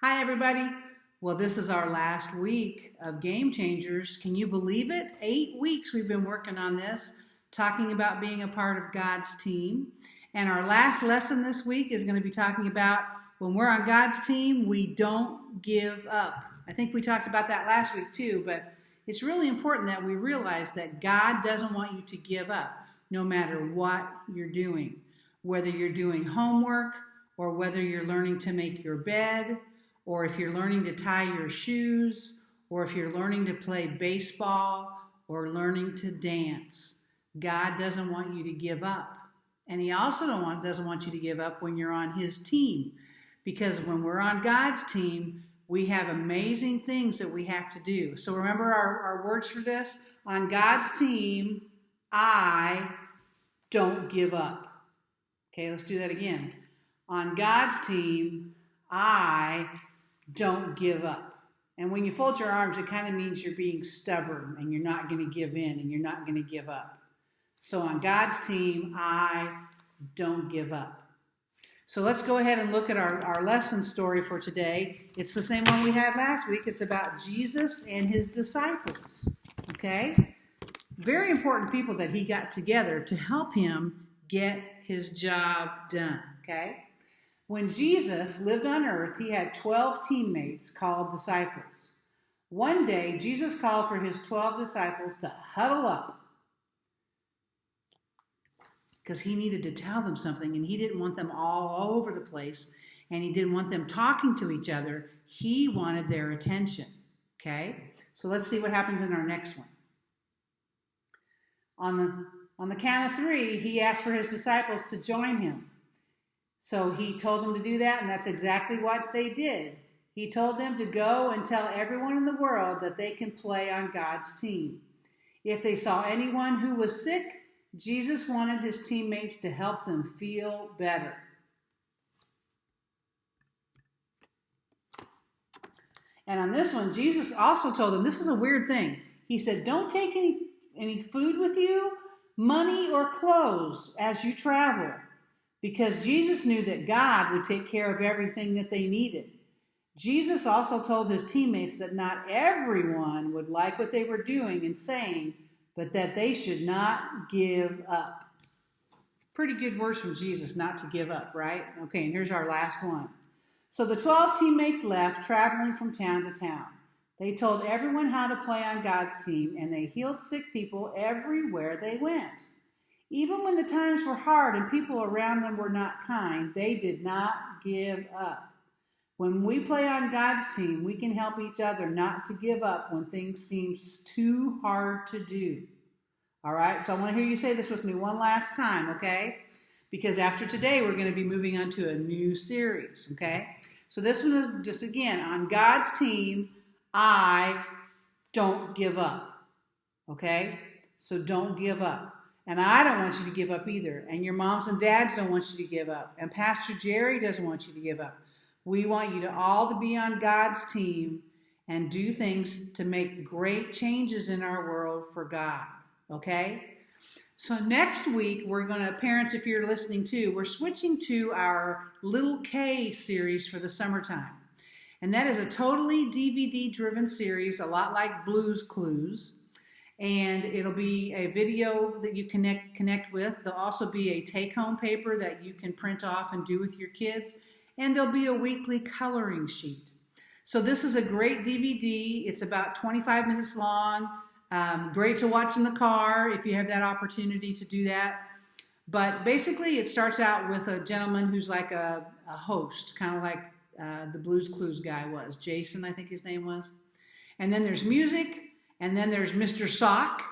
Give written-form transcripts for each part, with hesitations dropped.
Hi, everybody. Well, this is our last week of Game Changers. Can you believe it? 8 weeks we've been working on this, talking about being a part of God's team. And our last lesson this week is going to be talking about when we're on God's team, we don't give up. I think we talked about that last week too, but it's really important that we realize that God doesn't want you to give up no matter what you're doing. Whether you're doing homework or whether you're learning to make your bed, or if you're learning to tie your shoes, or if you're learning to play baseball, or learning to dance. God doesn't want you to give up. And He also doesn't want you to give up when you're on His team. Because when we're on God's team, we have amazing things that we have to do. So remember our words for this? On God's team, I don't give up. Okay, let's do that again. On God's team, I don't give up. And when you fold your arms, it kind of means you're being stubborn and you're not going to give in and you're not going to give up. So on God's team, I don't give up. So let's go ahead and look at our lesson story for today. It's the same one we had last week. It's about Jesus and His disciples. Okay? Very important people that He got together to help Him get His job done. Okay? When Jesus lived on earth, He had 12 teammates called disciples. One day, Jesus called for His 12 disciples to huddle up because He needed to tell them something, and He didn't want them all over the place, and He didn't want them talking to each other. He wanted their attention. Okay? So let's see what happens in our next one. On the count of 3, He asked for His disciples to join Him. So He told them to do that, and that's exactly what they did. He told them to go and tell everyone in the world that they can play on God's team. If they saw anyone who was sick, Jesus wanted His teammates to help them feel better. And on this one, Jesus also told them, this is a weird thing. He said, don't take any food with you, money or clothes as you travel. Because Jesus knew that God would take care of everything that they needed. Jesus also told His teammates that not everyone would like what they were doing and saying, but that they should not give up. Pretty good words from Jesus, not to give up, right? Okay, and here's our last one. So the 12 teammates left, traveling from town to town. They told everyone how to play on God's team, and they healed sick people everywhere they went. Even when the times were hard and people around them were not kind, they did not give up. When we play on God's team, we can help each other not to give up when things seem too hard to do. All right, so I want to hear you say this with me one last time, okay? Because after today, we're going to be moving on to a new series, okay? So this one is just, again, on God's team, I don't give up, okay? So don't give up. And I don't want you to give up either. And your moms and dads don't want you to give up. And Pastor Jerry doesn't want you to give up. We want you to all to be on God's team and do things to make great changes in our world for God. Okay? So next week, we're going to, parents, if you're listening too, we're switching to our Little K series for the summertime. And that is a totally DVD-driven series, a lot like Blue's Clues. And it'll be a video that you connect with. There'll also be a take-home paper that you can print off and do with your kids. And there'll be a weekly coloring sheet. So this is a great DVD. It's about 25 minutes long. Great to watch in the car if you have that opportunity to do that. But basically it starts out with a gentleman who's like a host, kind of like the Blue's Clues guy was. Jason, I think his name was. And then there's music. And then there's Mr. Sock,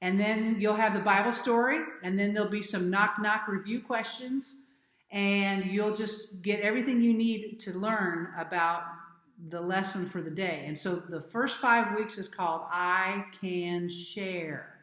and then you'll have the Bible story, and then there'll be some knock-knock review questions, and you'll just get everything you need to learn about the lesson for the day. And so the first 5 weeks is called I Can Share.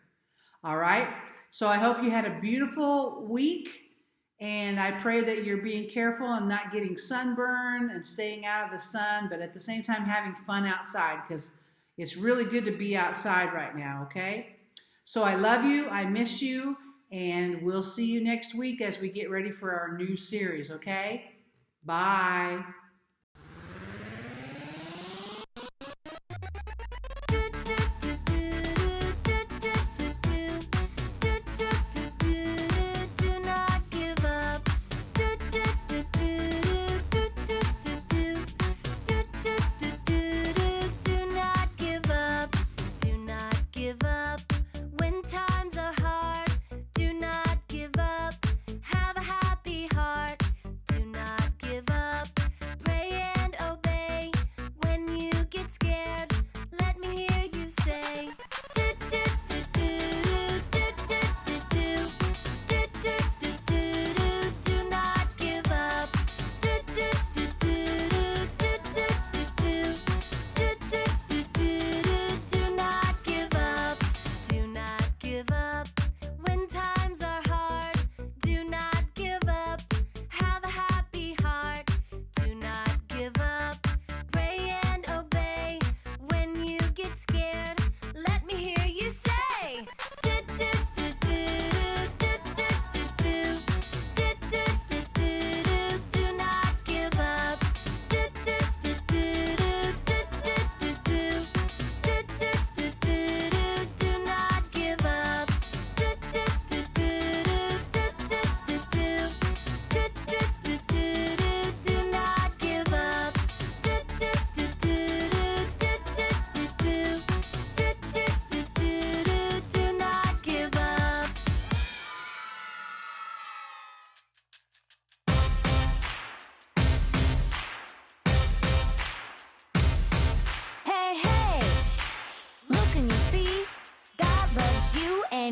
All right? So I hope you had a beautiful week, and I pray that you're being careful and not getting sunburn and staying out of the sun, but at the same time having fun outside, because it's really good to be outside right now, okay? So I love you, I miss you, and we'll see you next week as we get ready for our new series, okay? Bye.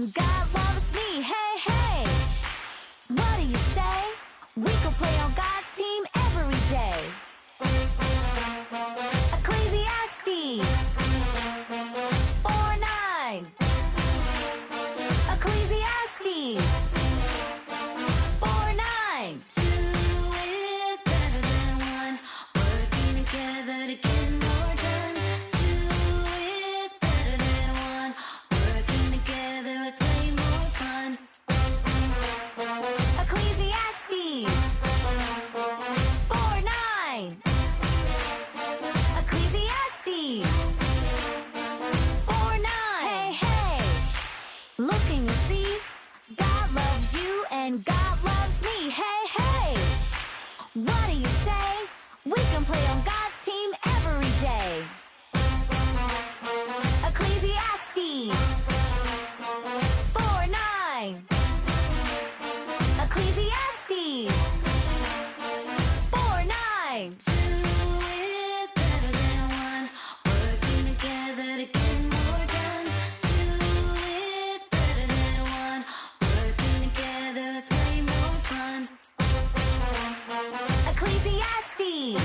and God loves me. Hey, hey, what do you say? We can play on God's team every day. Ecclesiastes 4:9. Ecclesiastes 4:9. Two is better than one, working together to get more done. Two is better than one, working together is way more fun. Ecclesiastes 4:9. Ecclesiastes 4:9. Hey, hey, look and you see, God loves you and God loves me. Hey, hey, what do you say? We can play on God's team every day. Ecclesiastes 4:9. Ecclesiastes 4:9. Two is better than one, working together to get more done. Two is better than one, working together is way more fun. Ecclesiastes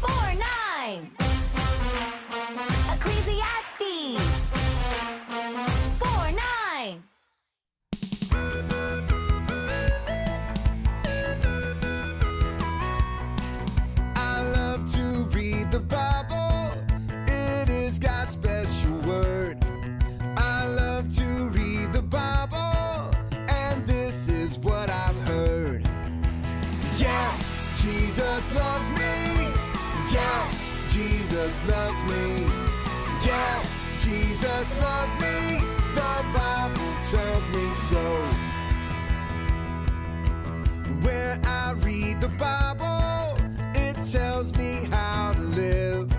4:9. Ecclesiastes 4:9. I love to read the Bible. It is God's special word. I love to read the Bible, and this is what I've heard. Yes, Jesus loves me. Yes, Jesus loves me. Yes, Jesus loves me. The Bible tells me so. When I read the Bible, it tells me how to live.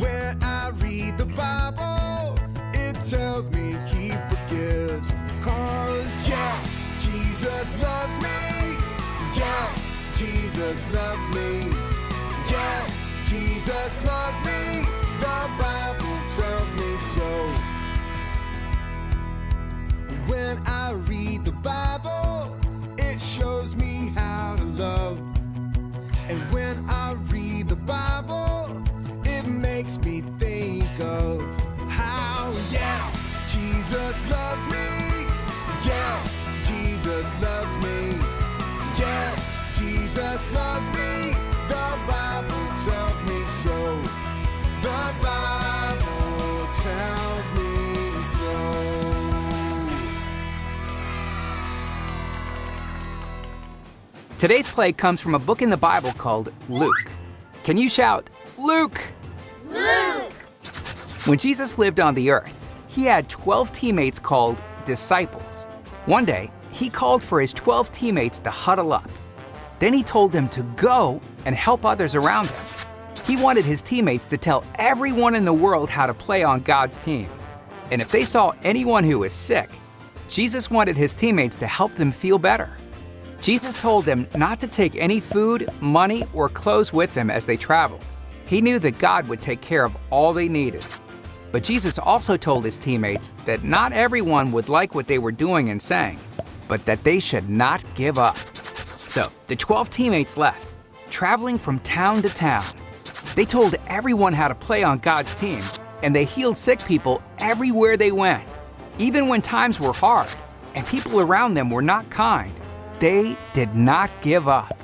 When I read the Bible, it tells me He forgives. 'Cause yes, Jesus loves me. Yes, Jesus loves me. Yes, Jesus loves me. The Bible tells me so. When I read the Bible, it shows me how to love. And when I read the Bible, it makes me think of how, yes, Jesus loves me. Yes, Jesus loves me. Yes, Jesus loves me. The Bible tells me so. The Bible tells me so. Today's play comes from a book in the Bible called Luke. Can you shout, Luke? Luke! When Jesus lived on the earth, he had 12 teammates called disciples. One day, he called for his 12 teammates to huddle up. Then he told them to go and help others around him. He wanted his teammates to tell everyone in the world how to play on God's team. And if they saw anyone who was sick, Jesus wanted his teammates to help them feel better. Jesus told them not to take any food, money, or clothes with them as they traveled. He knew that God would take care of all they needed. But Jesus also told his teammates that not everyone would like what they were doing and saying, but that they should not give up. So the 12 teammates left, traveling from town to town. They told everyone how to play on God's team, and they healed sick people everywhere they went. Even when times were hard and people around them were not kind, they did not give up.